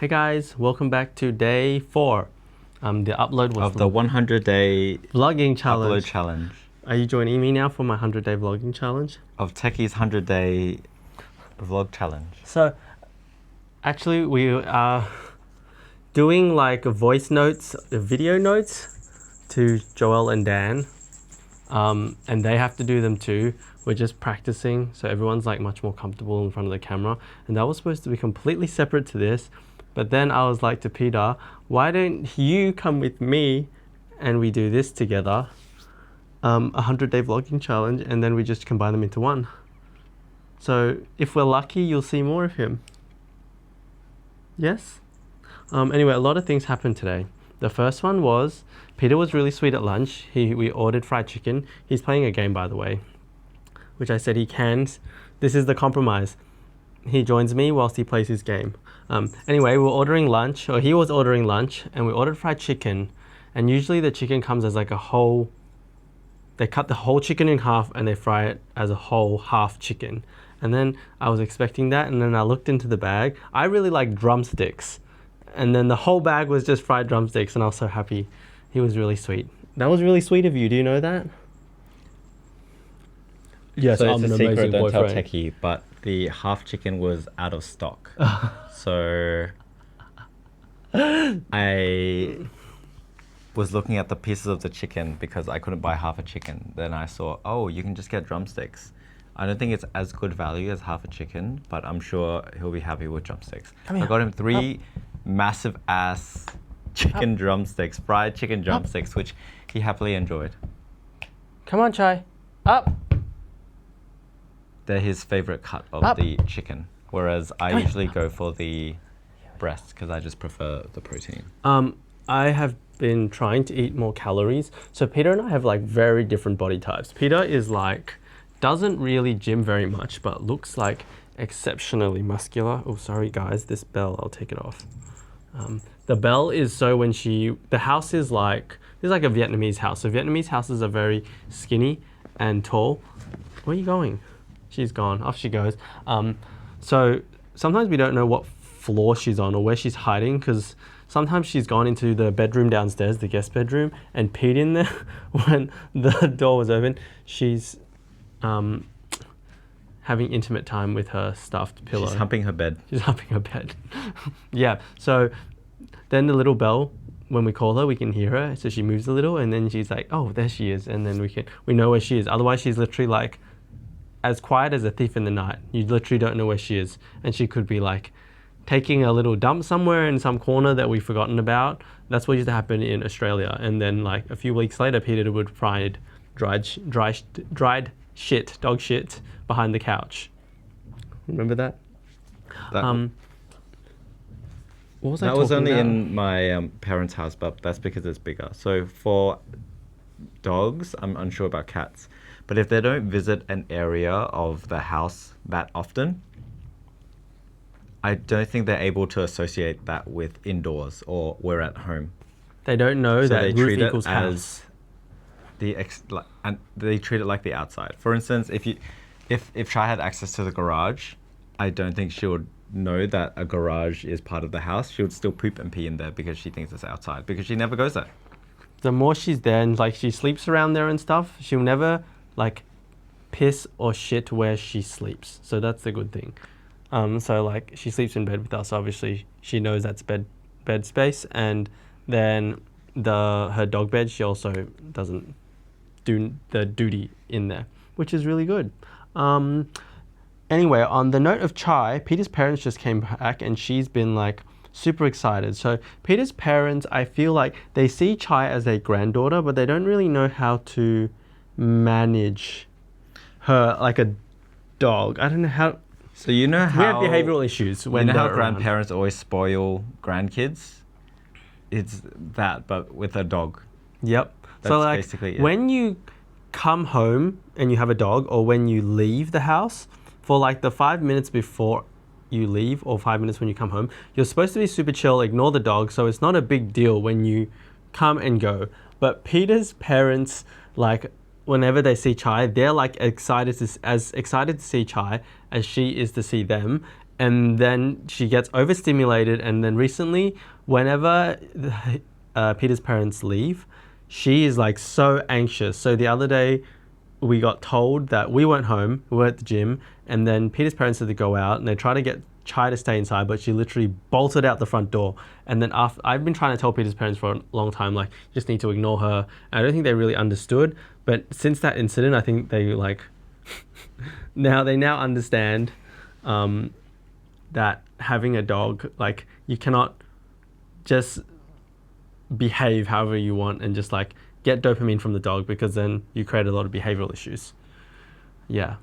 Hey guys, welcome back to day 4. The upload was Of the 100-day vlogging upload challenge. challenge. Are you joining me now for my 100-day vlogging challenge? Of Techie's 100-day vlog challenge. So, actually, we are doing like voice notes, video notes to Joel and Dan, and they have to do them too. We're just practicing, so everyone's like much more comfortable in front of the camera. And that was supposed to be completely separate to this, but then I was like to Peter, why don't you come with me and we do this together, 100-day vlogging challenge, and then we just combine them into one. So if we're lucky, you'll see more of him. Yes? Anyway, a lot of things happened today. The first one was, Peter was really sweet at lunch. We ordered fried chicken. He's playing a game, by the way, which I said he can. This is the compromise. He joins me whilst he plays his game. Anyway, we're ordering lunch, or he was ordering lunch, and we ordered fried chicken. And usually the chicken comes as like a whole, they cut the whole chicken in half and they fry it as a whole half chicken. And then I was expecting that, and then I looked into the bag. I really like drumsticks. And then the whole bag was just fried drumsticks, and I was so happy. He was really sweet. That was really sweet of you. Do you know that? Yes, So I'm it's an a secret, amazing don't tell boyfriend. Techie, but the half chicken was out of stock. So I was looking at the pieces of the chicken because I couldn't buy half a chicken. Then I saw, oh, you can just get drumsticks. I don't think it's as good value as half a chicken, but I'm sure he'll be happy with drumsticks. Come I here. got him 3 massive ass chicken drumsticks, fried chicken drumsticks, which he happily enjoyed. Come on, Chai. Up. They're his favorite cut of Up. the chicken, whereas I Come here. usually go for the breast because I just prefer the protein. I have been trying to eat more calories. So Peter and I have like very different body types. Peter is like, doesn't really gym very much, but looks like exceptionally muscular. Oh, sorry guys, this bell, I'll take it off. The bell is so when the house is like, this is like a Vietnamese house. So Vietnamese houses are very skinny and tall. Where are you going? She's gone, off she goes. So sometimes we don't know what floor she's on or where she's hiding, because sometimes she's gone into the bedroom downstairs, the guest bedroom, and peed in there when the door was open. She's having intimate time with her stuffed pillow. She's humping her bed. She's humping her bed. Yeah, so then the little bell, when we call her, we can hear her. So she moves a little, and then she's like, oh, there she is. And then we know where she is. Otherwise, she's literally like as quiet as a thief in the night. You literally don't know where she is. And she could be like taking a little dump somewhere in some corner that we've forgotten about. That's what used to happen in Australia. And then like a few weeks later, Peter would find dried shit, dog shit, behind the couch. Remember that? That What was I was talking only about? in my parents' house, but that's because it's bigger. So for dogs, I'm unsure about cats. But if they don't visit an area of the house that often, I don't think they're able to associate that with indoors or we're at home. They don't know So that they roof treat it equals as house. and they treat it like the outside. For instance, if Shai had access to the garage, I don't think she would know that a garage is part of the house. She would still poop and pee in there because she thinks it's outside, because she never goes there. The more she's there and like she sleeps around there and stuff, she'll never like piss or shit where she sleeps. So that's the good thing. So like she sleeps in bed with us. Obviously, she knows that's bed space, and then her dog bed, she also doesn't do the duty in there, which is really good. Anyway, on the note of Chai, Peter's parents just came back, and she's been like super excited. So Peter's parents, I feel like they see Chai as a granddaughter, but they don't really know how to manage her like a dog. I don't know how. So you know We have how behavioral issues when you know how they're around. grandparents always spoil grandkids? It's that, but with a dog. Yep. That's So like basically it. when you come home and you have a dog, or when you leave the house, for like the 5 minutes before you leave or 5 minutes when you come home, you're supposed to be super chill, ignore the dog, so it's not a big deal when you come and go. But Peter's parents, like whenever they see Chai, they're like as excited to see Chai as she is to see them. and then she gets overstimulated. And then recently, whenever Peter's parents leave, she is like so anxious. So the other day, we got told that we weren't home, we were at the gym, and then Peter's parents had to go out and they tried to get Chai to stay inside, but she literally bolted out the front door. And then after, I've been trying to tell Peter's parents for a long time, like, you just need to ignore her. And I don't think they really understood. But since that incident, I think they like, they now understand that having a dog, like, you cannot just behave however you want and just like get dopamine from the dog, because then you create a lot of behavioral issues. Yeah.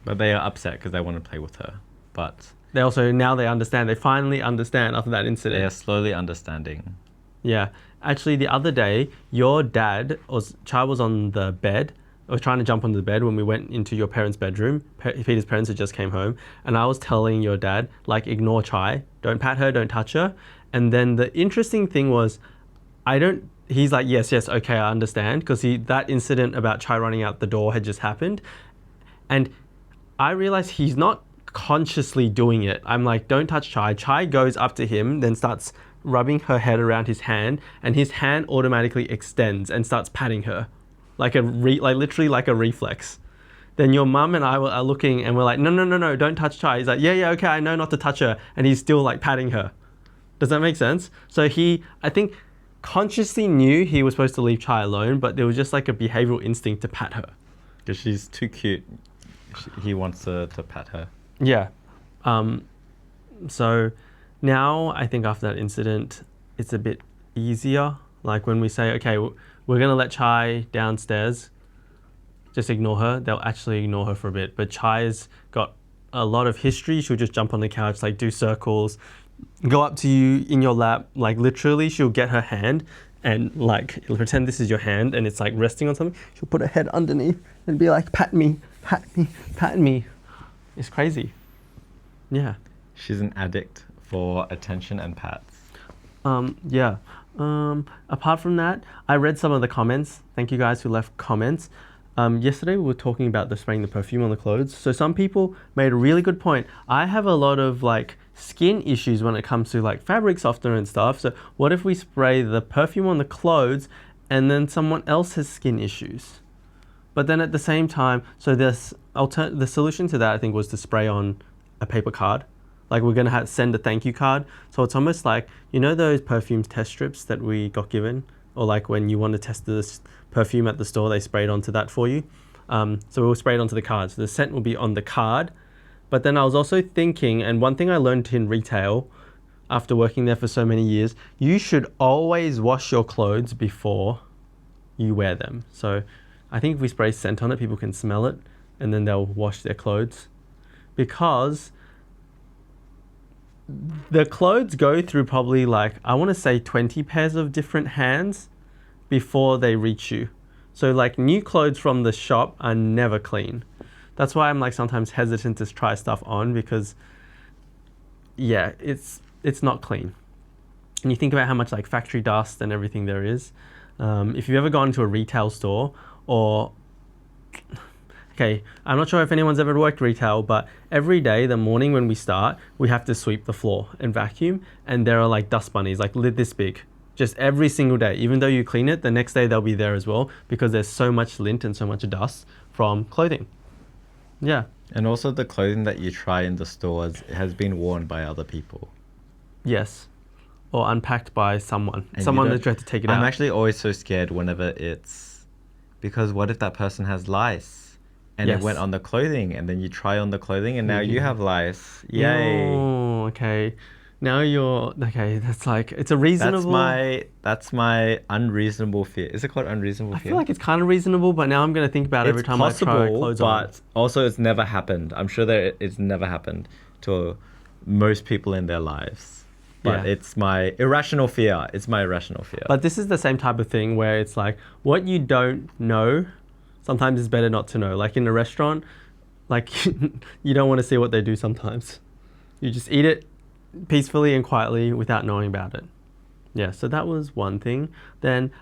But they are upset because they want to play with her. But They also, now they understand. They finally understand after that incident. they are slowly understanding. Yeah. Actually, the other day, your dad, Chai was on the bed, was trying to jump onto the bed when we went into your parents' bedroom. Peter's parents had just came home. And I was telling your dad, like, ignore Chai. Don't pat her, don't touch her. And then the interesting thing was, he's like, yes, okay, I understand. Because that incident about Chai running out the door had just happened. And I realized he's not consciously doing it. I'm like, don't touch Chai. Chai goes up to him, then starts rubbing her head around his hand, and his hand automatically extends and starts patting her, like literally like a reflex. Then your mum and I are looking, and we're like, no, don't touch Chai. He's like, yeah, okay, I know not to touch her, and he's still like patting her. Does that make sense? So I think, consciously knew he was supposed to leave Chai alone, but there was just like a behavioral instinct to pat her. Because she's too cute. He wants to pat her. Yeah. So now I think after that incident, it's a bit easier. Like when we say, okay, we're going to let Chai downstairs, just ignore her. They'll actually ignore her for a bit. But Chai's got a lot of history. She'll just jump on the couch, like do circles, go up to you in your lap. Like literally she'll get her hand and like pretend this is your hand and it's like resting on something. She'll put her head underneath and be like, pat me. It's crazy. Yeah. She's an addict for attention and pats. Yeah. Apart from that, I read some of the comments. Thank you guys who left comments. Yesterday we were talking about spraying the perfume on the clothes. So some people made a really good point. I have a lot of like skin issues when it comes to like fabric softener and stuff. So what if we spray the perfume on the clothes and then someone else has skin issues? But then at the same time, so the solution to that I think was to spray on a paper card. Like we're going to send a thank you card. So it's almost like, you know those perfume test strips that we got given? Or like when you want to test this perfume at the store, they spray it onto that for you. So we'll spray it onto the card. So the scent will be on the card. But then I was also thinking, and one thing I learned in retail after working there for so many years, you should always wash your clothes before you wear them. So I think if we spray scent on it, people can smell it and then they'll wash their clothes. Because the clothes go through probably like, I want to say 20 pairs of different hands before they reach you. So like new clothes from the shop are never clean. That's why I'm like sometimes hesitant to try stuff on, because yeah, it's not clean. And you think about how much like factory dust and everything there is. If you've ever gone to a retail store or, okay, I'm not sure if anyone's ever worked retail, but every day, the morning when we start, we have to sweep the floor and vacuum, and there are like dust bunnies, like this big, just every single day. Even though you clean it, the next day they'll be there as well, because there's so much lint and so much dust from clothing. Yeah. And also the clothing that you try in the stores has been worn by other people. Yes. Or unpacked by someone. And Someone that tried to take it out. I'm actually always so scared whenever because what if that person has lice and Yes. it went on the clothing, and then you try on the clothing and now you have lice. Yay. Oh, okay. Now okay, that's like, it's a reasonable... That's my unreasonable fear. Is it called unreasonable I fear? feel like it's kind of reasonable, but now I'm going to think about it every time I try clothes on. But also it's never happened. I'm sure that it's never happened to most people in their lives. But Yeah. it's my irrational fear. It's my irrational fear. But this is the same type of thing where it's like, what you don't know, sometimes it's better not to know. Like in a restaurant, like you don't want to see what they do sometimes. You just eat it peacefully and quietly without knowing about it. Yeah, so that was one thing. Then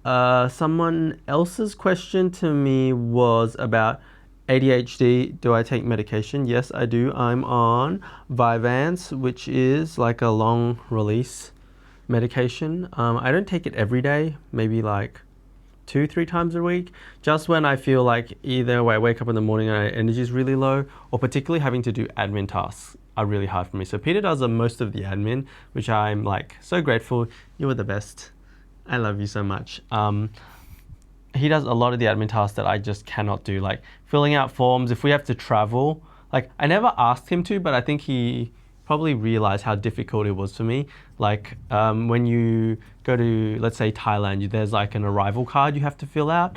someone else's question to me was about ADHD, do I take medication? Yes, I do. I'm on Vyvanse, which is like a long release medication. I don't take it every day, maybe like 2-3 times a week, just when I feel like either I wake up in the morning and my energy is really low, or particularly having to do admin tasks are really hard for me. So Peter does most of the admin, which I'm like so grateful. You were the best. I love you so much. He does a lot of the admin tasks that I just cannot do, like filling out forms. If we have to travel, like I never asked him to, but I think he probably realized how difficult it was for me. Like when you go to, let's say, Thailand, there's like an arrival card you have to fill out.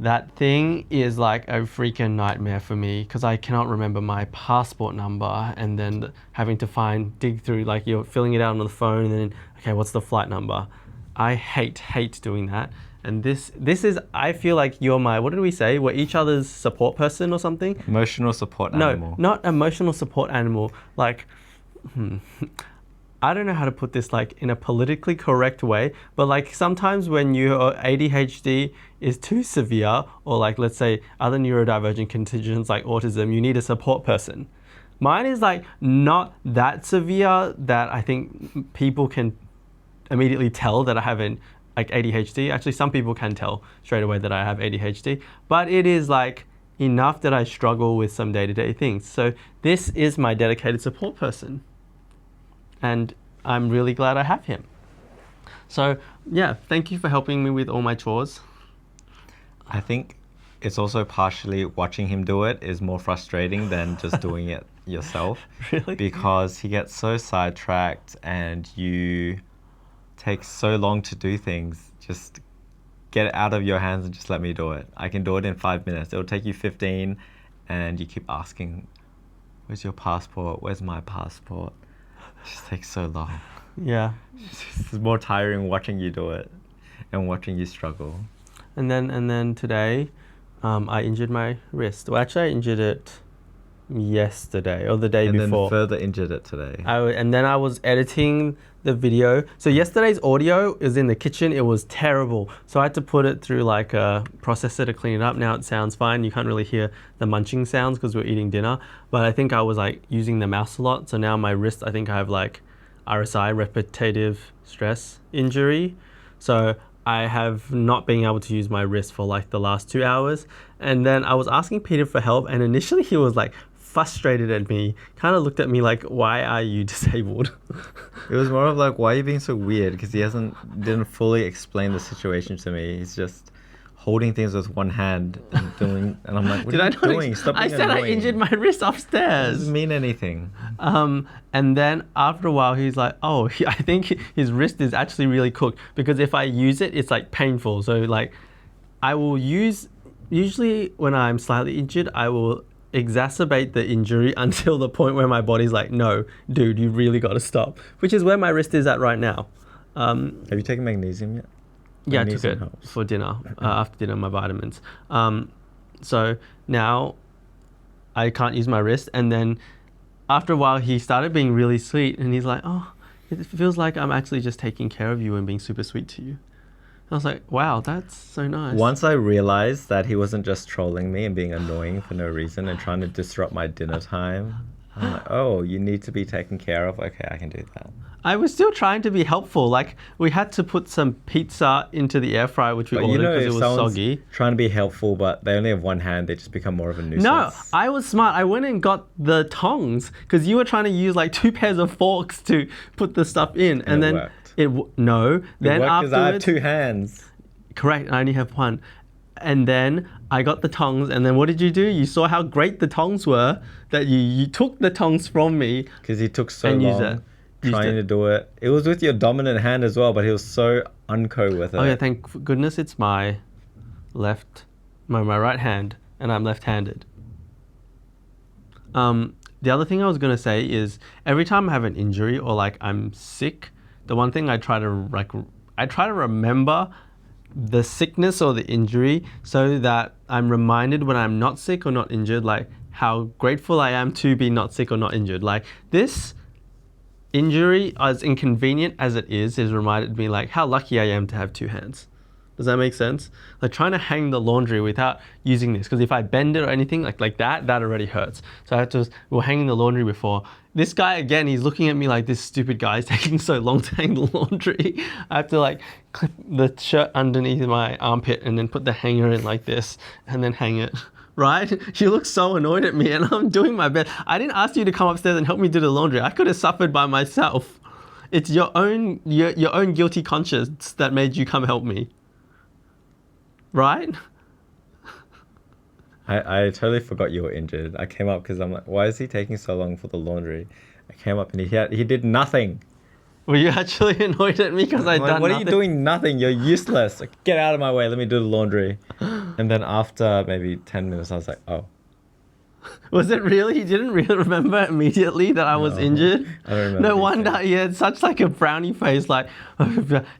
That thing is like a freaking nightmare for me because I cannot remember my passport number, and then having to dig through, like you're filling it out on the phone and then, okay, what's the flight number? I hate doing that. And this is, I feel like you're my, what did we say? We're each other's support person or something? Emotional support animal. No, not emotional support animal. Like, I don't know how to put this like in a politically correct way, but like sometimes when your ADHD is too severe, or like let's say other neurodivergent conditions like autism, you need a support person. Mine is like not that severe that I think people can immediately tell that I haven't like ADHD. Actually, some people can tell straight away that I have ADHD, but it is like enough that I struggle with some day-to-day things. So this is my dedicated support person, and I'm really glad I have him. So yeah, thank you for helping me with all my chores. I think it's also partially watching him do it is more frustrating than just doing it yourself. Really? Because he gets so sidetracked and you take so long to do things. Just get it out of your hands and just let me do it. I can do it in 5 minutes. It'll take you 15, and you keep asking, where's your passport? Where's my passport? It just takes so long. Yeah. It's more tiring watching you do it and watching you struggle. And then today, I injured my wrist. Well, actually, I injured it yesterday or the day and before. And then further injured it today. And then I was editing the video. So yesterday's audio is in the kitchen. It was terrible. So I had to put it through like a processor to clean it up. Now it sounds fine. You can't really hear the munching sounds because we're eating dinner. But I think I was like using the mouse a lot. So now my wrist, I think I have like RSI, repetitive stress injury. So I have not been able to use my wrist for like the last 2 hours. And then I was asking Peter for help, and initially he was like frustrated at me, kind of looked at me like, why are you disabled? It was more of like, why are you being so weird? Because he didn't fully explain the situation to me. He's just holding things with one hand and I'm like, what are you doing? Stop being I said annoying. I injured my wrist upstairs. It doesn't mean anything. And then after a while, he's like, oh, I think his wrist is actually really cooked, because if I use it, it's like painful. So like I will usually when I'm slightly injured, I will exacerbate the injury until the point where my body's like, no, dude, you really got to stop, which is where my wrist is at right now. Have you taken magnesium yet? Yeah, I took it for dinner, after dinner, my vitamins. So now I can't use my wrist. And then after a while, he started being really sweet, and he's like, oh, it feels like I'm actually just taking care of you and being super sweet to you. I was like, wow, that's so nice. Once I realized that he wasn't just trolling me and being annoying for no reason and trying to disrupt my dinner time, I'm like, oh, you need to be taken care of? Okay, I can do that. I was still trying to be helpful. Like, we had to put some pizza into the air fryer, which we ordered because it was soggy. Trying to be helpful, but they only have one hand, they just become more of a nuisance. No, I was smart. I went and got the tongs because you were trying to use like 2 pairs of forks to put the stuff in. And then worked. No. Then afterwards, I have 2 hands. Correct. I only have one. And then I got the tongs, and then what did you do? You saw how great the tongs were, that you took the tongs from me. Because he took so long trying to do it. It was with your dominant hand as well, but he was so unco with it. Oh yeah, thank goodness it's my right hand, and I'm left-handed. The other thing I was going to say is every time I have an injury or like I'm sick, the one thing I try to remember the sickness or the injury so that I'm reminded when I'm not sick or not injured, like how grateful I am to be not sick or not injured. Like this injury, as inconvenient as it is reminded me like how lucky I am to have 2 hands. Does that make sense? Like trying to hang the laundry without using this, because if I bend it or anything like that already hurts. So I have to. We were hanging the laundry before. This guy again, he's looking at me like this stupid guy is taking so long to hang the laundry. I have to like clip the shirt underneath my armpit and then put the hanger in like this and then hang it. Right? You look so annoyed at me, and I'm doing my best. I didn't ask you to come upstairs and help me do the laundry. I could have suffered by myself. It's your own guilty conscience that made you come help me. Right? I totally forgot you were injured. I came up because I'm like, why is he taking so long for the laundry? I came up and he did nothing. Were you actually annoyed at me because I'd done What nothing? are you doing? Nothing. You're useless. Like, get out of my way. Let me do the laundry. And then after maybe 10 minutes, I was like, oh. Was it really? You didn't really remember immediately that I was No, injured? I don't remember No anything. wonder he had such like a brownie face, like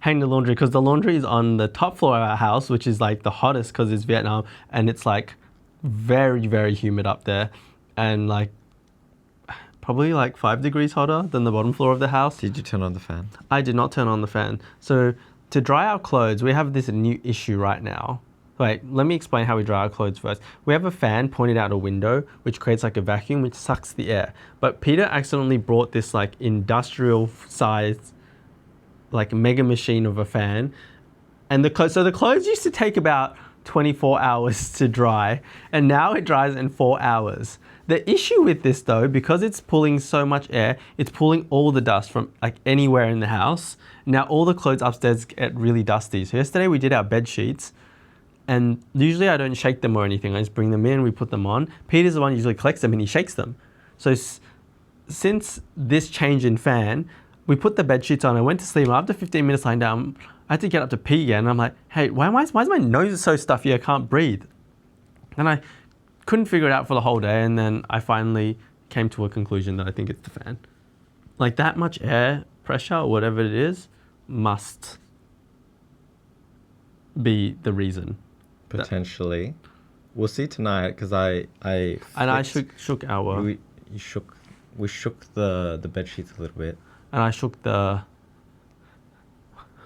hang the laundry, because the laundry is on the top floor of our house, which is like the hottest because it's Vietnam, and it's like very, very humid up there, and like probably like 5 degrees hotter than the bottom floor of the house. Did you turn on the fan? I did not turn on the fan. So to dry our clothes, we have this new issue right now. Wait, let me explain how we dry our clothes first. We have a fan pointed out a window, which creates like a vacuum, which sucks the air. But Peter accidentally brought this like industrial size, like mega machine of a fan. And the clothes used to take about 24 hours to dry, and now it dries in 4 hours. The issue with this though, because it's pulling so much air, it's pulling all the dust from like anywhere in the house. Now all the clothes upstairs get really dusty. So yesterday we did our bed sheets, and usually I don't shake them or anything. I just bring them in, we put them on. Peter's the one who usually collects them and he shakes them. So since this change in fan, we put the bed sheets on. I went to sleep. After 15 minutes lying down, I had to get up to pee again. And I'm like, hey, why is my nose so stuffy? I can't breathe. And I couldn't figure it out for the whole day. And then I finally came to a conclusion that I think it's the fan. Like that much air pressure or whatever it is must be the reason. Potentially. We'll see tonight because I shook our we shook the bed sheets a little bit. and I shook the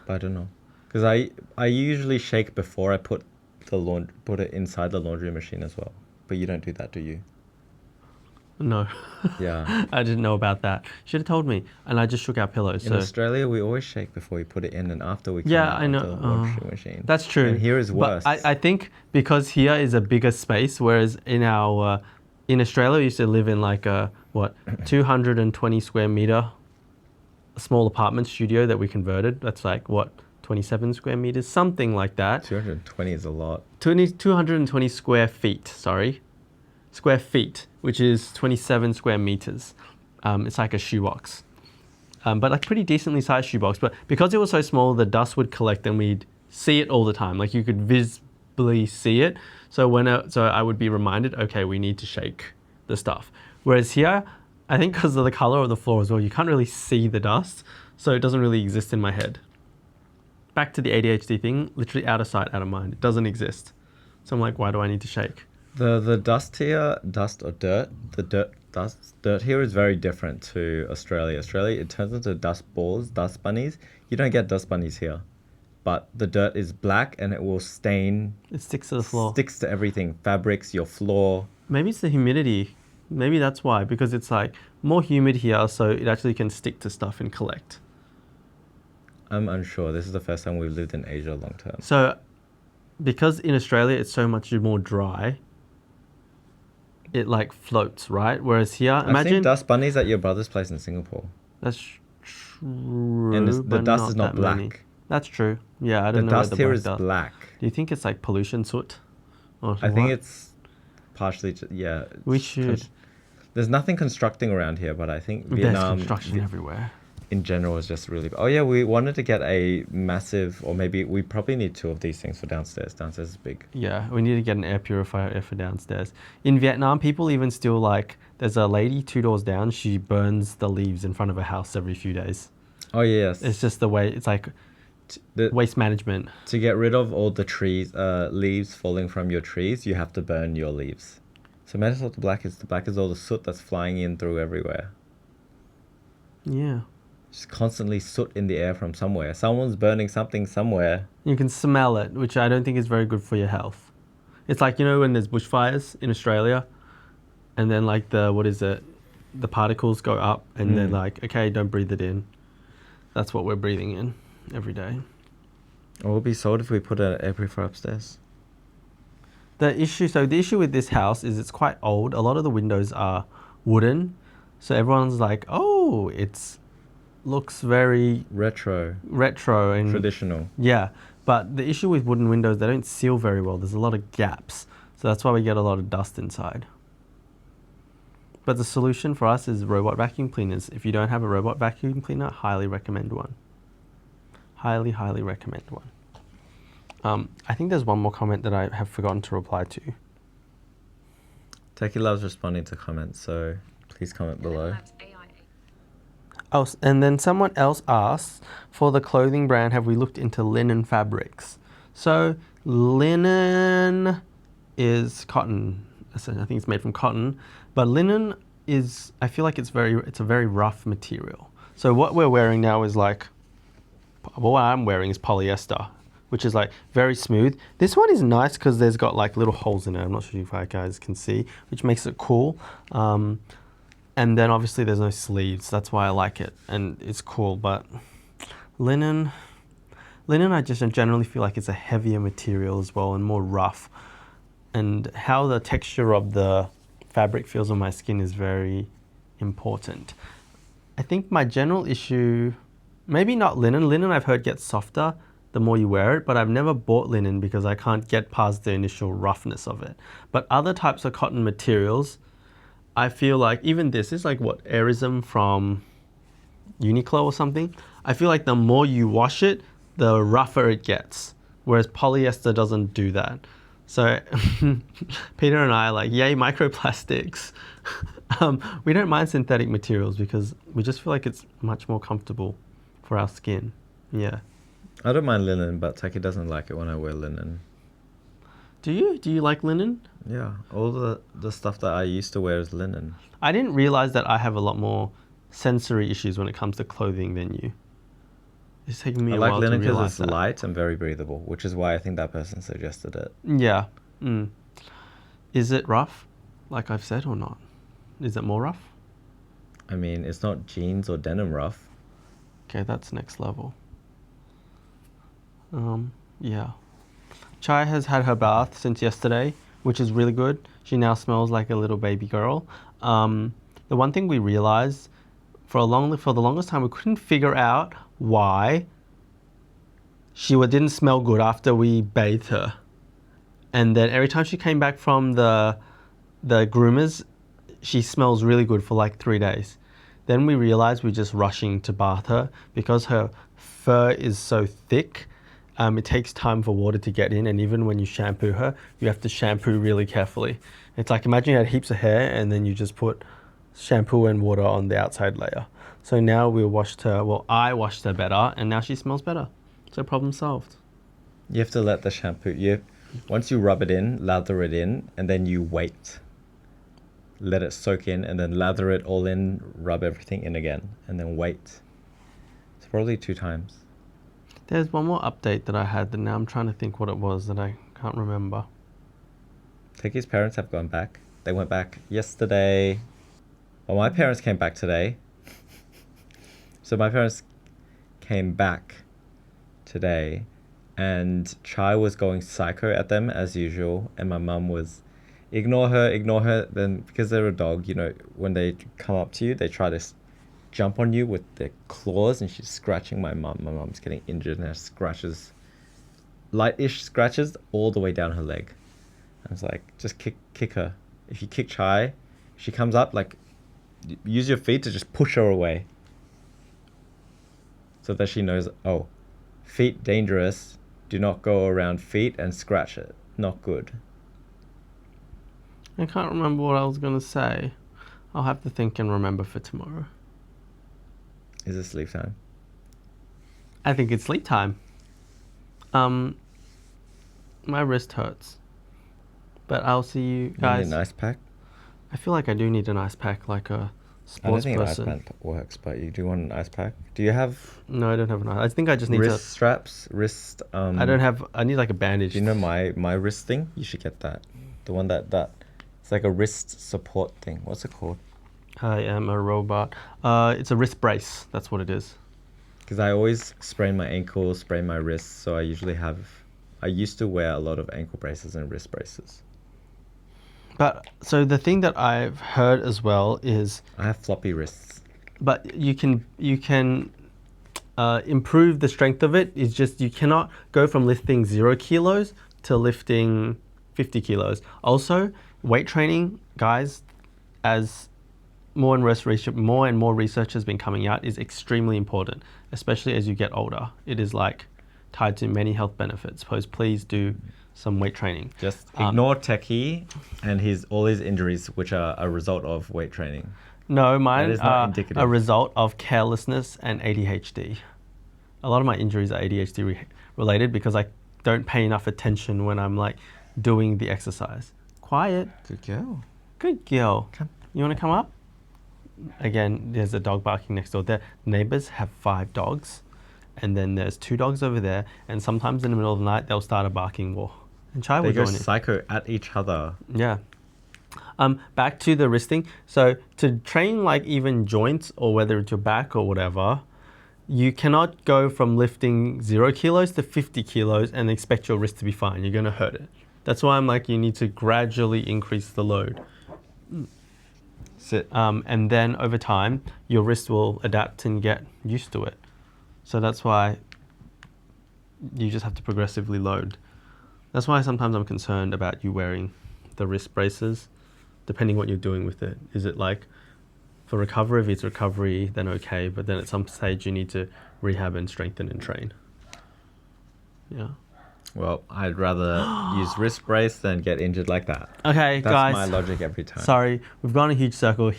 But I don't know, because I usually shake before I put it inside the laundry machine as well. But you don't do that, do you? no. Yeah. I didn't know about that. Should have told me. And I just shook our pillows. In Australia, we always shake before we put it in and after we come Yeah, out I know. of the laundry machine. That's true. And here is worse. But I think because here is a bigger space, whereas in our in Australia we used to live in like a 220 square meter small apartment studio that we converted. That's like 27 square meters, something like that. 220 is a lot. 220 square feet, square feet, which is 27 square meters. It's like a shoebox, but like pretty decently sized shoebox. But because it was so small, the dust would collect and we'd see it all the time. Like you could visibly see it. So so I would be reminded, okay, we need to shake the stuff. Whereas here, I think because of the color of the floor as well, you can't really see the dust. So it doesn't really exist in my head. Back to the ADHD thing, literally out of sight, out of mind. It doesn't exist. So I'm like, why do I need to shake? The dust here, dust or dirt, dirt here is very different to Australia. Australia, it turns into dust balls, dust bunnies. You don't get dust bunnies here. But the dirt is black and it will stain. It sticks to the floor. Sticks to everything. Fabrics, your floor. Maybe it's the humidity. Maybe that's why. Because it's like more humid here, so it actually can stick to stuff and collect. I'm unsure. This is the first time we've lived in Asia long term. So because in Australia it's so much more dry, it like floats, right? Whereas here, I've seen dust bunnies at your brother's place in Singapore. That's true. And the but dust is not that black. many. That's true. Yeah, I The don't know where dust the here black is dust. black. Do you think it's like pollution soot? Or I think what? it's partially, yeah. We should. There's nothing constructing around here, but I think There's Vietnam construction everywhere. in general is just really. Oh yeah, we wanted to get a massive, or maybe we probably need 2 of these things for downstairs. Downstairs is big. Yeah, we need to get an air purifier for downstairs. In Vietnam, people even still like, there's a lady 2 doors down, she burns the leaves in front of her house every few days. Oh yes. It's just the way, it's like waste management. To get rid of all the trees, leaves falling from your trees, you have to burn your leaves. So imagine what the black is. The black is all the soot that's flying in through everywhere. Yeah. Just constantly soot in the air from somewhere. Someone's burning something somewhere. You can smell it, which I don't think is very good for your health. It's like, you know, when there's bushfires in Australia and then like the particles go up and they're like, okay, don't breathe it in. That's what we're breathing in every day. It would be sold if we put an air purifier upstairs. The issue with this house is it's quite old. A lot of the windows are wooden. So everyone's like, oh, looks very Retro. and Traditional. yeah. But the issue with wooden windows, they don't seal very well. There's a lot of gaps. So that's why we get a lot of dust inside. But the solution for us is robot vacuum cleaners. If you don't have a robot vacuum cleaner, highly recommend one. Highly, highly recommend one. I think there's one more comment that I have forgotten to reply to. Techie loves responding to comments, so please comment below. Oh, and then someone else asks, for the clothing brand, have we looked into linen fabrics? So linen is cotton. So I think it's made from cotton, but linen is, I feel like it's a very rough material. So what we're wearing now is like, what I'm wearing is polyester, which is like very smooth. This one is nice because there's got like little holes in it. I'm not sure if you guys can see, which makes it cool. And then obviously there's no sleeves. That's why I like it. And it's cool, but linen, I just generally feel like it's a heavier material as well and more rough. And how the texture of the fabric feels on my skin is very important. I think my general issue, maybe not linen. Linen I've heard gets softer the more you wear it, but I've never bought linen because I can't get past the initial roughness of it. But other types of cotton materials, I feel like even this is like what, Airism from Uniqlo or something. I feel like the more you wash it, the rougher it gets. Whereas polyester doesn't do that. So Peter and I are like, yay, microplastics. We don't mind synthetic materials because we just feel like it's much more comfortable for our skin. Yeah. I don't mind linen, but Taki doesn't like it when I wear linen. Do you? Do you like linen? Yeah, all the stuff that I used to wear is linen. I didn't realize that I have a lot more sensory issues when it comes to clothing than you. It's taken me a while to realize that. I like linen because it's light and very breathable, which is why I think that person suggested it. Yeah. Is it rough, like I've said, or not? Is it more rough? I mean, it's not jeans or denim rough. Okay, that's next level. Yeah. Chai has had her bath since yesterday, which is really good. She now smells like a little baby girl. The one thing we realized for the longest time, we couldn't figure out why she didn't smell good after we bathed her. And then every time she came back from the groomers, she smells really good for like 3 days. Then we realized we're just rushing to bath her because her fur is so thick. It takes time for water to get in, and even when you shampoo her, you have to shampoo really carefully. It's like, imagine you had heaps of hair and then you just put shampoo and water on the outside layer. So now I washed her better, and now she smells better. So problem solved. You have to let the shampoo, once you rub it in, lather it in, and then you wait. Let it soak in, and then lather it all in, rub everything in again, and then wait. It's probably 2 times. There's one more update that I had that now I'm trying to think what it was that I can't remember. Tiki's parents have gone back. They went back yesterday. Well, my parents came back today. So my parents came back today, and Chai was going psycho at them as usual, and my mum was ignore her. Then because they're a dog, when they come up to you, they try to jump on you with their claws, and she's scratching my mum. My mum's getting injured, and her light-ish scratches all the way down her leg. I was like, just kick her. If you kick Chai, she comes up, like, use your feet to just push her away. So that she knows, oh, feet dangerous. Do not go around feet and scratch it. Not good. I can't remember what I was going to say. I'll have to think and remember for tomorrow. Is it sleep time? I think it's sleep time. My wrist hurts. But I'll see you guys. You need an ice pack? I feel like I do need an ice pack, like a I don't sports think person. an ice pack works, but you do want an ice pack. Do you have No, I don't have an ice. I think I just need wrist straps? Wrist. I don't have. I need like a bandage. Do you know my wrist thing? You should get that. The one that it's like a wrist support thing. What's it called? I am a robot. It's a wrist brace. That's what it is. Because I always sprain my ankle, sprain my wrists, so I used to wear a lot of ankle braces and wrist braces. But so the thing that I've heard as well is, I have floppy wrists. but you can improve the strength of it. It's just you cannot go from lifting 0 kilos to lifting 50 kilos. Also, weight training, guys, as more and more research has been coming out, is extremely important, especially as you get older. It is like tied to many health benefits. So please do some weight training. Just ignore Techie and all his injuries, which are a result of weight training. No, mine That is not are indicative. a result of carelessness and ADHD. A lot of my injuries are ADHD related because I don't pay enough attention when I'm like doing the exercise. Quiet. Good girl. Good girl. Come. You want to come up? Again, there's a dog barking next door. Their neighbors have 5 dogs, and then there's 2 dogs over there, and sometimes in the middle of the night they'll start a barking war. And Chai They will go join in. psycho at each other. Yeah. Back to the wristing. So to train like even joints or whether it's your back or whatever, you cannot go from lifting 0 kilos to 50 kilos and expect your wrist to be fine. You're going to hurt it. That's why I'm like, you need to gradually increase the load. Sit. And then over time, your wrist will adapt and get used to it. So that's why you just have to progressively load. That's why sometimes I'm concerned about you wearing the wrist braces, depending what you're doing with it. Is it like for recovery? If it's recovery, then okay. But then at some stage, you need to rehab and strengthen and train. Yeah. Well, I'd rather use wrist brace than get injured like that. Okay, That's guys. my logic every time. Sorry, we've gone a huge circle.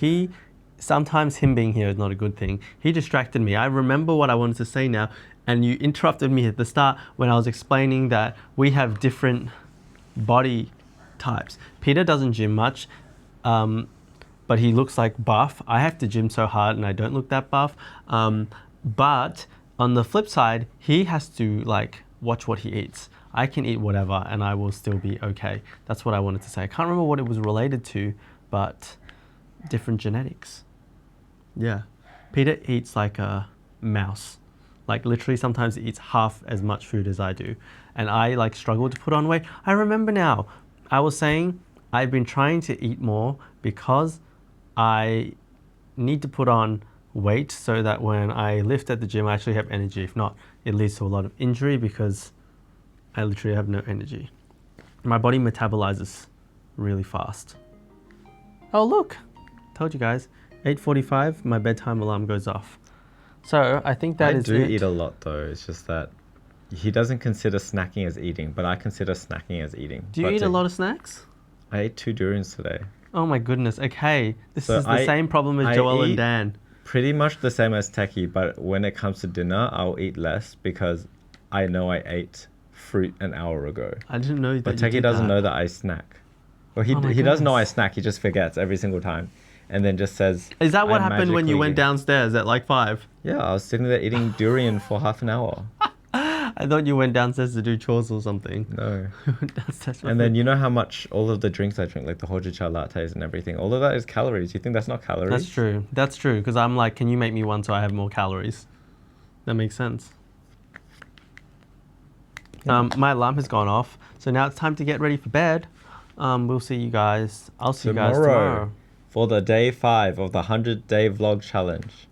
Sometimes him being here is not a good thing. He distracted me. I remember what I wanted to say now, and you interrupted me at the start when I was explaining that we have different body types. Peter doesn't gym much, but he looks like buff. I have to gym so hard and I don't look that buff. But on the flip side, he has to like watch what he eats. I can eat whatever and I will still be okay. That's what I wanted to say. I can't remember what it was related to, but different genetics. Yeah. Peter eats like a mouse. Like literally sometimes he eats half as much food as I do. And I like struggle to put on weight. I remember now. I was saying I've been trying to eat more because I need to put on weight so that when I lift at the gym, I actually have energy. If not, it leads to a lot of injury because I literally have no energy. My body metabolizes really fast. Oh, look. Told you guys. 8:45, my bedtime alarm goes off. So I think that I is do it. eat a lot though. It's just that he doesn't consider snacking as eating, but I consider snacking as eating. Do you eat a lot of snacks? I ate 2 durians today. Oh my goodness. Okay. This So is the same problem as I Joel and eat Dan. Pretty much the same as Techie, but when it comes to dinner, I'll eat less because I know I ate fruit an hour ago. I didn't know that But you Techie did doesn't that. know that I snack. Well, he Oh my does know I goodness. snack. He just forgets every single time, and then just says. Is that what "I'm happened when you magically went eating." downstairs at like 5? Yeah, I was sitting there eating durian for half an hour. I thought you went downstairs to do chores or something. No. Downstairs for And then food. you know how much all of the drinks I drink, like the hojicha lattes and everything, all of that is calories. You think that's not calories? That's true. That's true. Because I'm like, can you make me one so I have more calories? That makes sense. Yeah. My alarm has gone off. So now it's time to get ready for bed. We'll see you guys. I'll see you guys tomorrow. For the day 5 of the 100-day vlog challenge.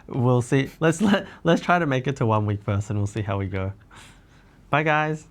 We'll see. Let's try to make it to 1 week first and we'll see how we go. Bye guys.